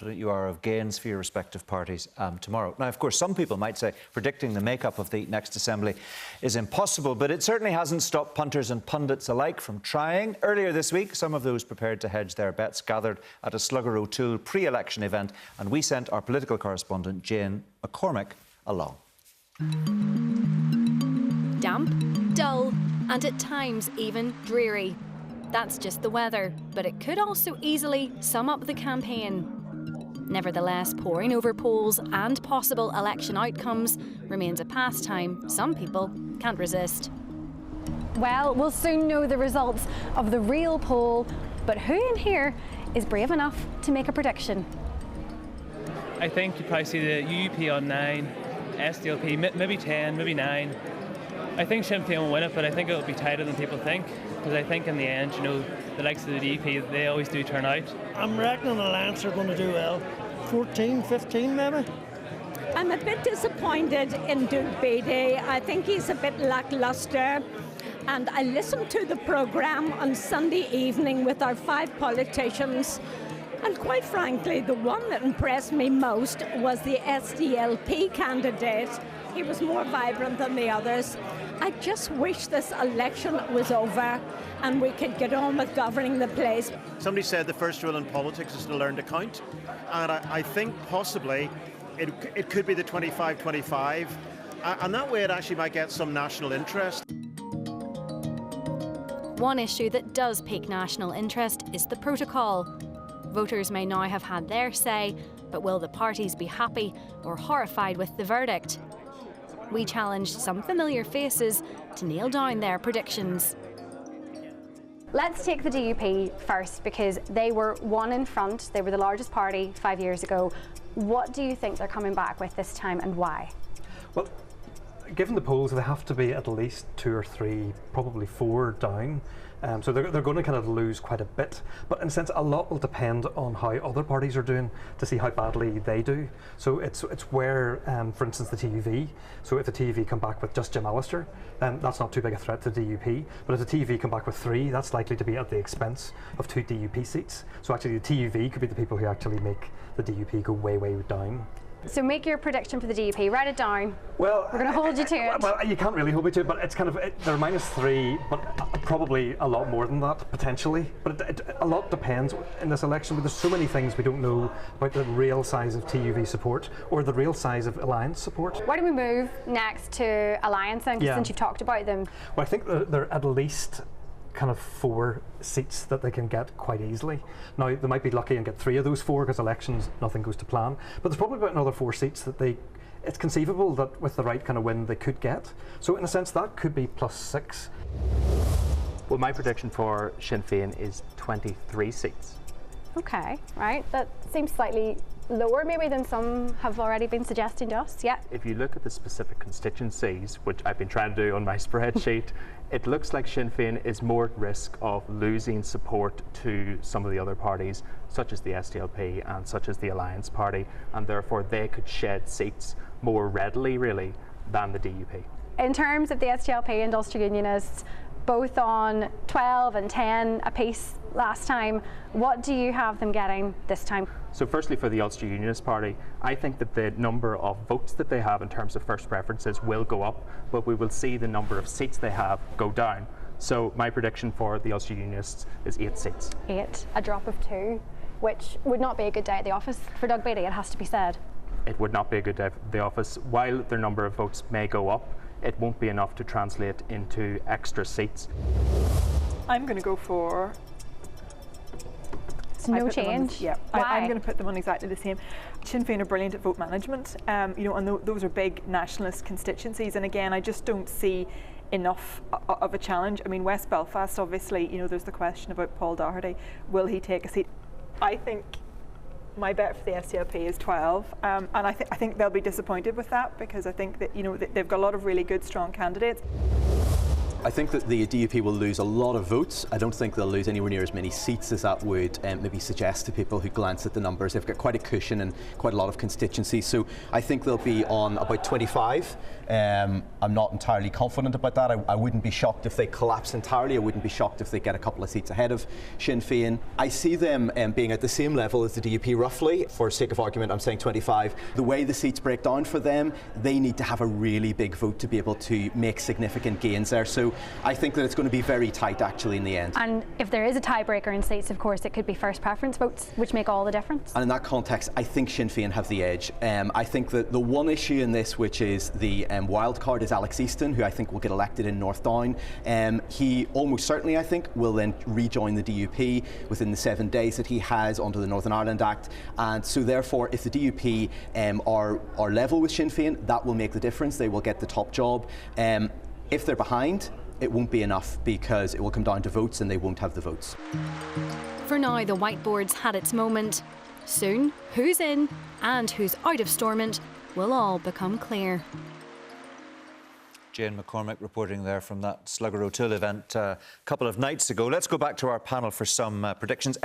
you are of gains for your respective parties tomorrow. Now, of course, some people might say predicting the makeup of the next Assembly is impossible, but it certainly hasn't stopped punters and pundits alike from trying. Earlier this week, some of those prepared to hedge their bets gathered at a Slugger O'Toole pre-election event, and we sent our political correspondent, Jane McCormick, along. Damp, dull, and at times even dreary. That's just the weather, but it could also easily sum up the campaign. Nevertheless, poring over polls and possible election outcomes remains a pastime some people can't resist. Well, we'll soon know the results of the real poll, but who in here is brave enough to make a prediction? I think you probably see the UUP on 9, SDLP maybe 10, maybe 9. I think Sinn Féin will win it, but I think it'll be tighter than people think, because I think in the end, you know, the likes of the DUP, they always do turn out. I'm reckoning the Alliance are going to do well. 14, 15 maybe. I'm a bit disappointed in Duke Beattie. I think he's a bit lacklustre. And I listened to the programme on Sunday evening with our 5 politicians. And quite frankly, the one that impressed me most was the SDLP candidate. He was more vibrant than the others. I just wish this election was over and we could get on with governing the place. Somebody said the first rule in politics is to learn to count, and I think possibly it could be the 25-25, and that way it actually might get some national interest. One issue that does pique national interest is the protocol. Voters may now have had their say, but will the parties be happy or horrified with the verdict? We challenged some familiar faces to nail down their predictions. Let's take the DUP first, because they were one in front. They were the largest party 5 years ago. What do you think they're coming back with this time, and why? Well, given the polls, they have to be at least 2 or 3, probably 4 down. So they're going to kind of lose quite a bit. But in a sense, a lot will depend on how other parties are doing to see how badly they do. So it's where, for instance, the TUV. So if the TUV come back with just Jim Allister, that's not too big a threat to the DUP. But if the TUV come back with 3, that's likely to be at the expense of 2 DUP seats. So actually the TUV could be the people who actually make the DUP go way, way down. So make your prediction for the DUP. Write it down. Well, we're going to hold you to it. Well, you can't really hold me to it, but it's kind of they're -3, but probably a lot more than that potentially. But a lot depends in this election. But there's so many things we don't know about the real size of TUV support or the real size of Alliance support. Why don't we move next to Alliance then, since you've talked about them? Well, I think they're at least kind of 4 seats that they can get quite easily. Now, they might be lucky and get 3 of those 4, because elections, nothing goes to plan. But there's probably about another 4 seats that it's conceivable that with the right kind of win they could get. So in a sense, that could be +6. Well, my prediction for Sinn Féin is 23 seats. Okay, right. That seems slightly lower maybe than some have already been suggesting to us. Yeah. If you look at the specific constituencies, which I've been trying to do on my spreadsheet, it looks like Sinn Féin is more at risk of losing support to some of the other parties, such as the SDLP and such as the Alliance Party, and therefore they could shed seats more readily, really, than the DUP. In terms of the SDLP Industrial Unionists, both on 12 and 10 apiece last time, what do you have them getting this time? So firstly, for the Ulster Unionist Party, I think that the number of votes that they have in terms of first preferences will go up, but we will see the number of seats they have go down. So my prediction for the Ulster Unionists is 8 seats. 8, a drop of 2, which would not be a good day at the office for Doug Beattie, it has to be said. It would not be a good day at the office. While their number of votes may go up, it won't be enough to translate into extra seats. I'm going to go for... No change? Yeah, I'm going to put them on exactly the same. Sinn Féin are brilliant at vote management, you know, and those are big nationalist constituencies, and again, I just don't see enough of a challenge. I mean, West Belfast, obviously, you know, there's the question about Paul Doherty. Will he take a seat? I think my bet for the SDLP is 12, and I think they'll be disappointed with that, because I think that, you know, they've got a lot of really good, strong candidates. I think that the DUP will lose a lot of votes. I don't think they'll lose anywhere near as many seats as that would maybe suggest to people who glance at the numbers. They've got quite a cushion and quite a lot of constituencies, so I think they'll be on about 25. I'm not entirely confident about that. I wouldn't be shocked if they collapse entirely. I wouldn't be shocked if they get a couple of seats ahead of Sinn Féin. I see them being at the same level as the DUP roughly. For sake of argument, I'm saying 25. The way the seats break down for them, they need to have a really big vote to be able to make significant gains there. So I think that it's going to be very tight actually in the end. And if there is a tiebreaker in seats, of course, it could be first preference votes, which make all the difference. And in that context, I think Sinn Féin have the edge. I think that the one issue in this, which is the wild card, is Alex Easton, who I think will get elected in North Down. He almost certainly, I think, will then rejoin the DUP within the 7 days that he has under the Northern Ireland Act. And so therefore, if the DUP are level with Sinn Féin, that will make the difference. They will get the top job. If they're behind, it won't be enough because it will come down to votes and they won't have the votes. For now, the whiteboard's had its moment. Soon, who's in and who's out of Stormont will all become clear. Jane McCormick reporting there from that Slugger O'Toole event a couple of nights ago. Let's go back to our panel for some predictions.